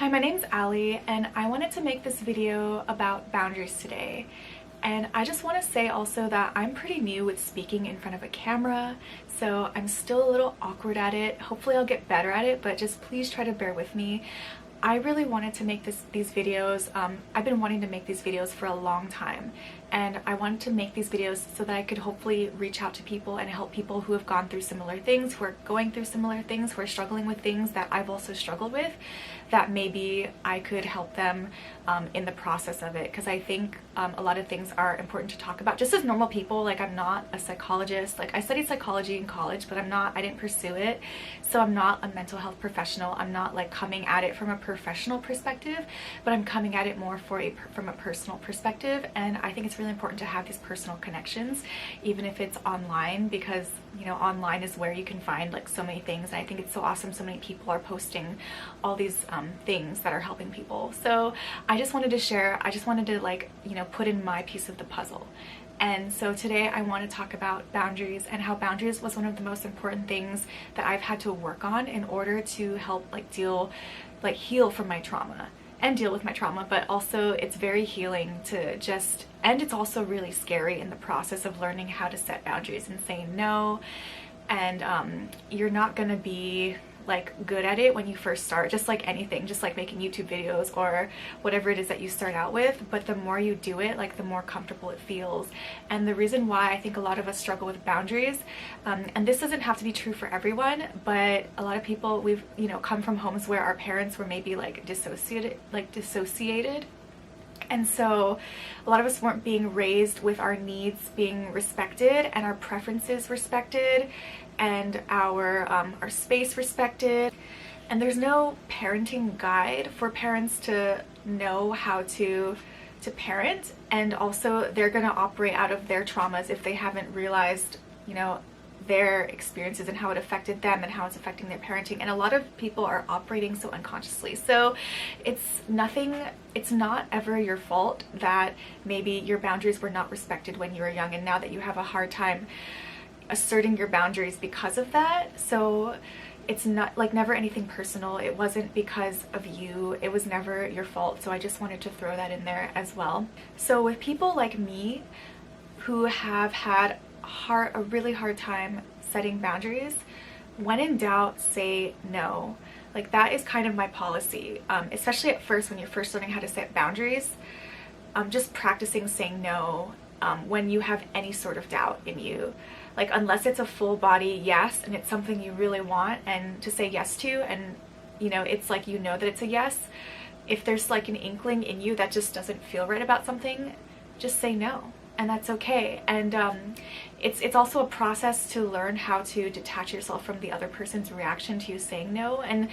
Hi, my name's Allie, and I wanted to make this video about boundaries today. And I just want to say also that I'm pretty new with speaking in front of a camera, so I'm still a little awkward at it. Hopefully I'll get better at it, but just please try to bear with me. I really wanted to make these videos. I've been wanting to make these videos for a long time, and I wanted to make these videos so that I could hopefully reach out to people and help people who have gone through similar things, who are going through similar things, who are struggling with things that I've also struggled with, that maybe I could help them in the process of it. Because I think a lot of things are important to talk about just as normal people. Like, I'm not a psychologist. Like, I studied psychology in college, but I didn't pursue it, so I'm not a mental health professional. I'm not like coming at it from a professional perspective, but I'm coming at it more from a personal perspective. And I think it's really important to have these personal connections, even if it's online, because online is where you can find like so many things. And I think it's so awesome so many people are posting all these things that are helping people. So I just wanted to share, I just wanted to put in my piece of the puzzle. And so today I want to talk about boundaries and how boundaries was one of the most important things that I've had to work on in order to help heal from my trauma and deal with my trauma. But also it's very healing to just, and it's also really scary in the process of learning how to set boundaries and saying no. And you're not gonna be good at it when you first start, just like anything, just like making YouTube videos or whatever it is that you start out with. But the more you do it, the more comfortable it feels. And the reason why I think a lot of us struggle with boundaries, and this doesn't have to be true for everyone, but a lot of people, we've come from homes where our parents were maybe dissociated. And so a lot of us weren't being raised with our needs being respected and our preferences respected and our space respected. And there's no parenting guide for parents to know how to parent, and also they're going to operate out of their traumas if they haven't realized their experiences and how it affected them and how it's affecting their parenting. And a lot of people are operating so unconsciously. So it's not ever your fault that maybe your boundaries were not respected when you were young, and now that you have a hard time asserting your boundaries because of that. So it's not never anything personal. It wasn't because of you. It was never your fault. So I just wanted to throw that in there as well. So with people like me who have had a really hard time setting boundaries, when in doubt, say no. That is kind of my policy, especially at first when you're first learning how to set boundaries. Just practicing saying no when you have any sort of doubt in you. Unless it's a full body yes and it's something you really want and to say yes to, and it's that it's a yes. If there's an inkling in you that just doesn't feel right about something, just say no. And that's okay. And it's also a process to learn how to detach yourself from the other person's reaction to you saying no. And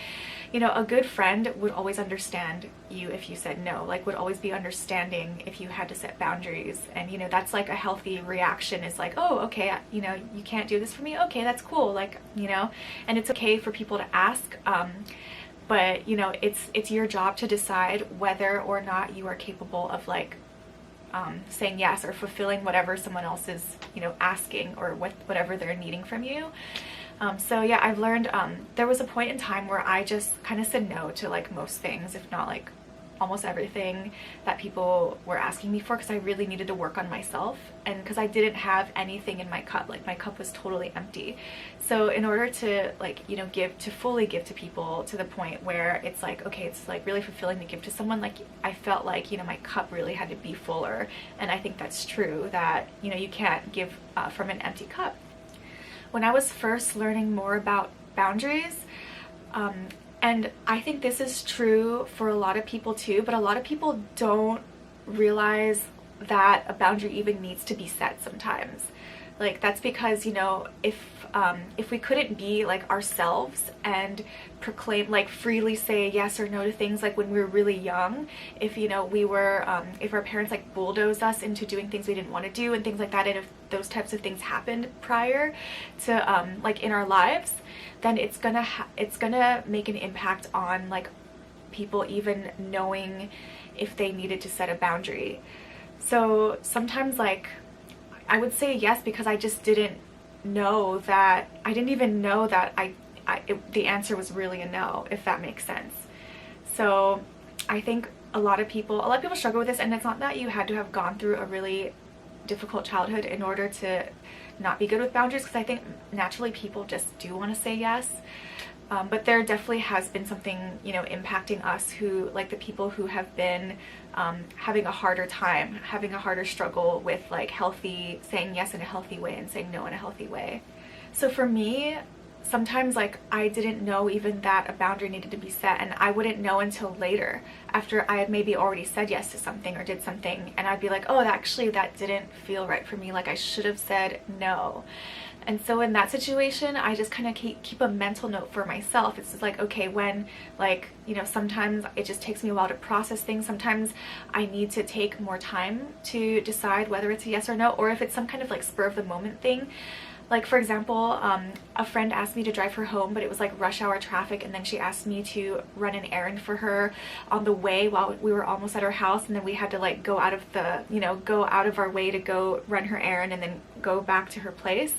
a good friend would always understand you if you said no, would always be understanding if you had to set boundaries. And that's a healthy reaction, is oh, okay, you can't do this for me, okay, that's cool, and it's okay for people to ask, but it's your job to decide whether or not you are capable of saying yes or fulfilling whatever someone else is asking, or whatever they're needing from you. So yeah, I've learned there was a point in time where I just kind of said no to most things, if not almost everything that people were asking me for, because I really needed to work on myself, and because I didn't have anything in my cup. My cup was totally empty. So in order to fully give to people to the point where it's okay, it's really fulfilling to give to someone, I felt my cup really had to be fuller. And I think that's true, that you can't give from an empty cup. When I was first learning more about boundaries, and I think this is true for a lot of people too, but a lot of people don't realize that a boundary even needs to be set sometimes. That's because if we couldn't be ourselves and proclaim, freely say yes or no to things when we were really young, if we were if our parents bulldozed us into doing things we didn't want to do and things like that, and if those types of things happened prior to in our lives, then it's gonna make an impact on people even knowing if they needed to set a boundary. So sometimes I would say yes because I just didn't know that, I didn't even know that the answer was really a no, if that makes sense. So I think a lot of people struggle with this, and it's not that you had to have gone through a really difficult childhood in order to not be good with boundaries, because I think naturally people just do want to say yes. But there definitely has been something, you know, impacting us who, like the people who have been having a harder time, having a harder struggle with like saying yes in a healthy way and saying no in a healthy way. So for me, sometimes like I didn't know even that a boundary needed to be set, and I wouldn't know until later after I had maybe already said yes to something or did something, and I'd be like, oh, actually that didn't feel right for me, like I should have said no. And so in that situation, I just kind of keep a mental note for myself. It's just like, okay, when, like, you know, sometimes it just takes me a while to process things. Sometimes I need to take more time to decide whether it's a yes or no, or if it's some kind of like spur of the moment thing. Like, for example, a friend asked me to drive her home, but it was like rush hour traffic, and then she asked me to run an errand for her on the way while we were almost at her house, and then we had to like go out of our way to go run her errand and then go back to her place.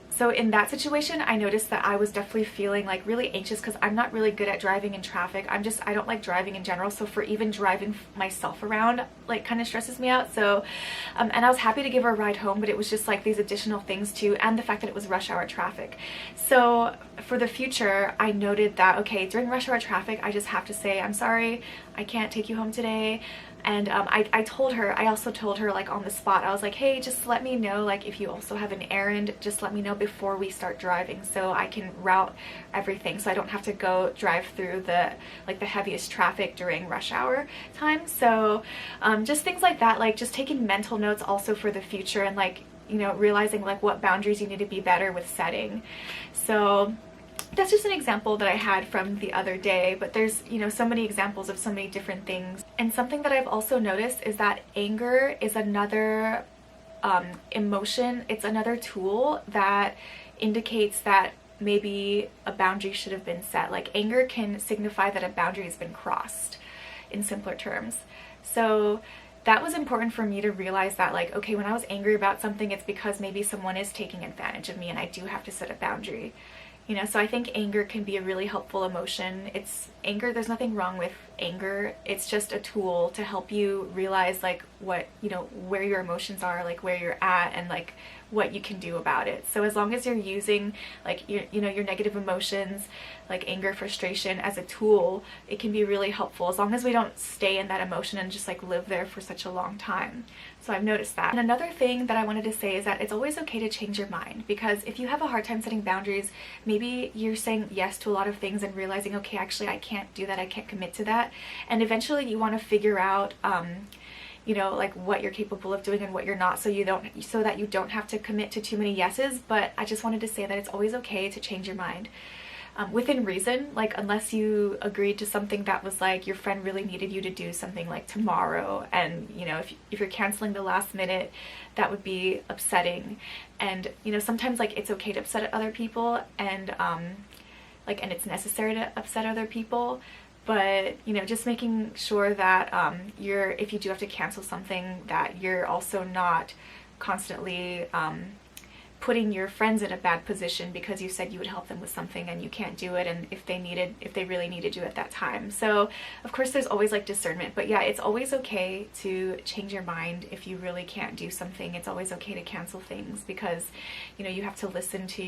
So in that situation, I noticed that I was definitely feeling like really anxious, because I'm not really good at driving in traffic. I don't like driving in general. So for even driving myself around, like, kind of stresses me out. So, and I was happy to give her a ride home, but it was just like these additional things too, and the fact that it was rush hour traffic. So for the future, I noted that, okay, during rush hour traffic, I just have to say, I'm sorry, I can't take you home today. And I also told her like on the spot, I was like, hey, just let me know, like, if you also have an errand, just let me know before we start driving so I can route everything, so I don't have to go drive through the heaviest traffic during rush hour time. So just things like that, like just taking mental notes also for the future, and like, you know, realizing like what boundaries you need to be better with setting. So that's just an example that I had from the other day, but there's, you know, so many examples of so many different things. And something that I've also noticed is that anger is another emotion. It's another tool that indicates that maybe a boundary should have been set. Like, anger can signify that a boundary has been crossed, in simpler terms. So that was important for me to realize that, like, okay, when I was angry about something, it's because maybe someone is taking advantage of me and I do have to set a boundary. You know, so I think anger can be a really helpful emotion. There's nothing wrong with anger. It's just a tool to help you realize like what, you know, where your emotions are, like where you're at, and like what you can do about it. So as long as you're using like your negative emotions like anger, frustration as a tool, it can be really helpful, as long as we don't stay in that emotion and just like live there for such a long time. So I've noticed that. And another thing that I wanted to say is that it's always okay to change your mind, because if you have a hard time setting boundaries, maybe you're saying yes to a lot of things and realizing, okay, actually I can't do that, I can't commit to that, and eventually you want to figure out you know, like what you're capable of doing and what you're not, so that you don't have to commit to too many yeses. But I just wanted to say that it's always okay to change your mind. Within reason, like unless you agreed to something that was like your friend really needed you to do something like tomorrow, and you know, if you're canceling the last minute, that would be upsetting. And you know, sometimes like it's okay to upset other people, and and it's necessary to upset other people, but you know, just making sure that if you do have to cancel something, that you're also not constantly putting your friends in a bad position because you said you would help them with something and you can't do it, and if they really needed you at that time. So of course there's always like discernment, but yeah, it's always okay to change your mind. If you really can't do something, it's always okay to cancel things, because you know, you have to listen to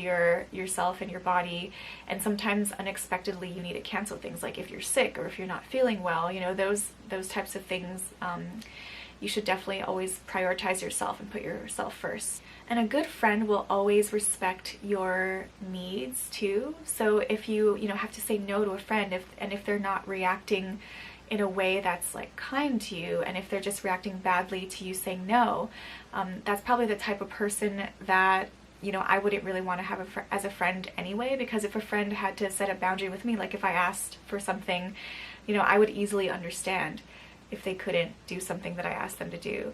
yourself and your body, and sometimes unexpectedly you need to cancel things, like if you're sick or if you're not feeling well, you know, those types of things. You should definitely always prioritize yourself and put yourself first. And a good friend will always respect your needs too. So if you have to say no to a friend, if they're not reacting in a way that's like kind to you, and if they're just reacting badly to you saying no, that's probably the type of person that, you know, I wouldn't really want to have as a friend anyway. Because if a friend had to set a boundary with me, like if I asked for something, you know, I would easily understand if they couldn't do something that I asked them to do.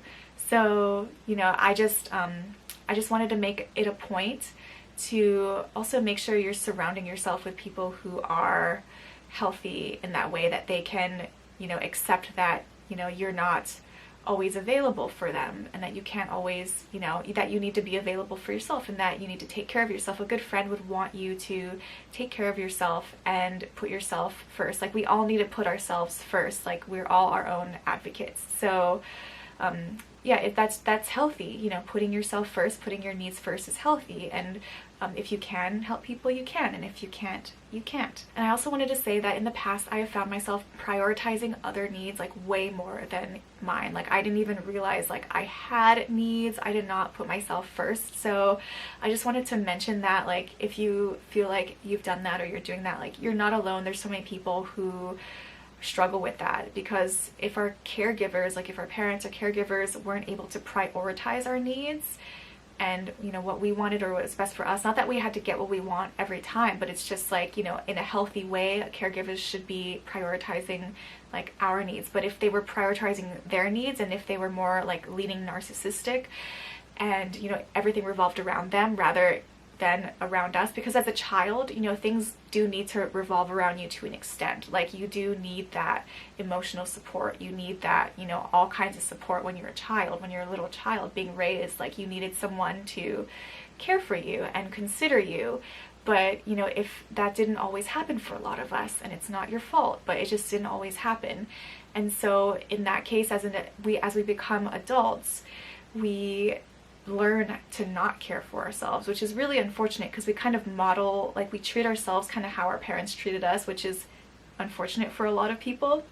So, you know, I just wanted to make it a point to also make sure you're surrounding yourself with people who are healthy in that way, that they can, you know, accept that, you know, you're not always available for them, and that you can't always, that you need to be available for yourself, and that you need to take care of yourself. A good friend would want you to take care of yourself and put yourself first. Like, we all need to put ourselves first. Like, we're all our own advocates. So yeah, if that's healthy, putting yourself first, putting your needs first is healthy. And if you can help people, you can, and if you can't, you can't. And I also wanted to say that in the past, I have found myself prioritizing other needs like way more than mine. Like, I didn't even realize like I had needs. I did not put myself first. So I just wanted to mention that, like, if you feel like you've done that or you're doing that, like, you're not alone. There's so many people who struggle with that, because if our caregivers, like if our parents or caregivers weren't able to prioritize our needs and what we wanted or what was best for us, not that we had to get what we want every time, but it's just like, in a healthy way, caregivers should be prioritizing like our needs. But if they were prioritizing their needs, and if they were more like leaning narcissistic, and everything revolved around them rather than around us, because as a child, things do need to revolve around you to an extent. Like, you do need that emotional support, you need that, all kinds of support when you're a child, when you're a little child being raised. Like, you needed someone to care for you and consider you. But if that didn't always happen for a lot of us, and it's not your fault, but it just didn't always happen. And so in that case, as we become adults, we learn to not care for ourselves, which is really unfortunate, because we kind of model, like, we treat ourselves kind of how our parents treated us, which is unfortunate for a lot of people,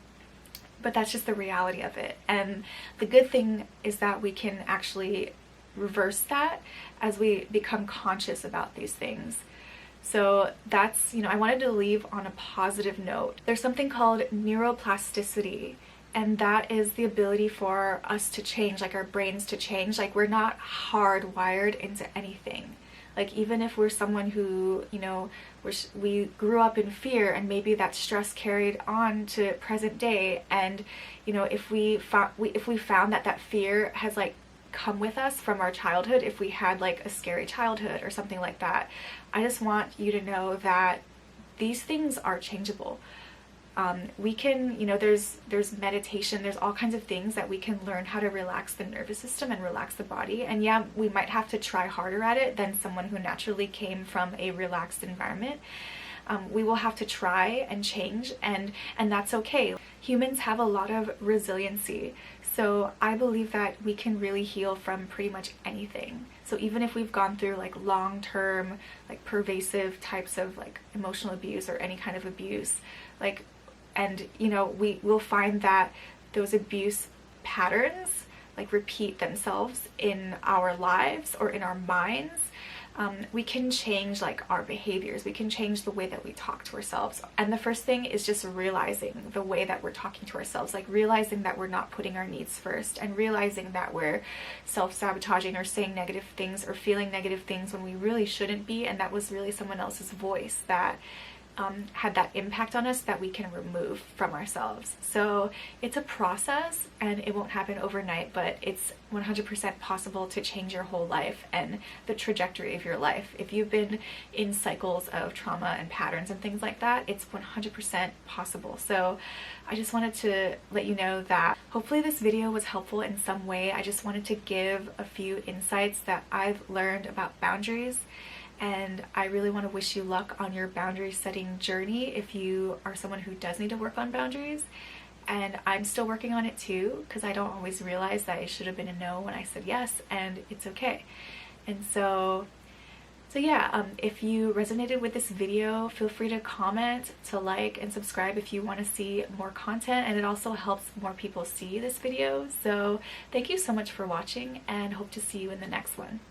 but that's just the reality of it. And the good thing is that we can actually reverse that as we become conscious about these things. So that's, I wanted to leave on a positive note. There's something called neuroplasticity, and that is the ability for us to change, like our brains to change. Like, we're not hardwired into anything. Like, even if we're someone who, we grew up in fear, and maybe that stress carried on to present day, and if we found that fear has like come with us from our childhood, if we had like a scary childhood or something like that, I just want you to know that these things are changeable. We can, there's meditation, there's all kinds of things that we can learn how to relax the nervous system and relax the body. And yeah, we might have to try harder at it than someone who naturally came from a relaxed environment. We will have to try and change, and that's okay. Humans have a lot of resiliency. So I believe that we can really heal from pretty much anything. So even if we've gone through like long-term, like pervasive types of like emotional abuse or any kind of abuse, like, and we will find that those abuse patterns like repeat themselves in our lives or in our minds, we can change like our behaviors. We can change the way that we talk to ourselves. And the first thing is just realizing the way that we're talking to ourselves, like realizing that we're not putting our needs first, and realizing that we're self-sabotaging or saying negative things or feeling negative things when we really shouldn't be, and that was really someone else's voice that had that impact on us that we can remove from ourselves. So it's a process, and it won't happen overnight, but it's 100% possible to change your whole life and the trajectory of your life. If you've been in cycles of trauma and patterns and things like that, it's 100% possible. So I just wanted to let you know that hopefully this video was helpful in some way. I just wanted to give a few insights that I've learned about boundaries. And I really want to wish you luck on your boundary setting journey if you are someone who does need to work on boundaries. And I'm still working on it too, because I don't always realize that it should have been a no when I said yes, and it's okay. And so yeah, if you resonated with this video, feel free to comment, to like, and subscribe if you want to see more content, and it also helps more people see this video. So thank you so much for watching, and hope to see you in the next one.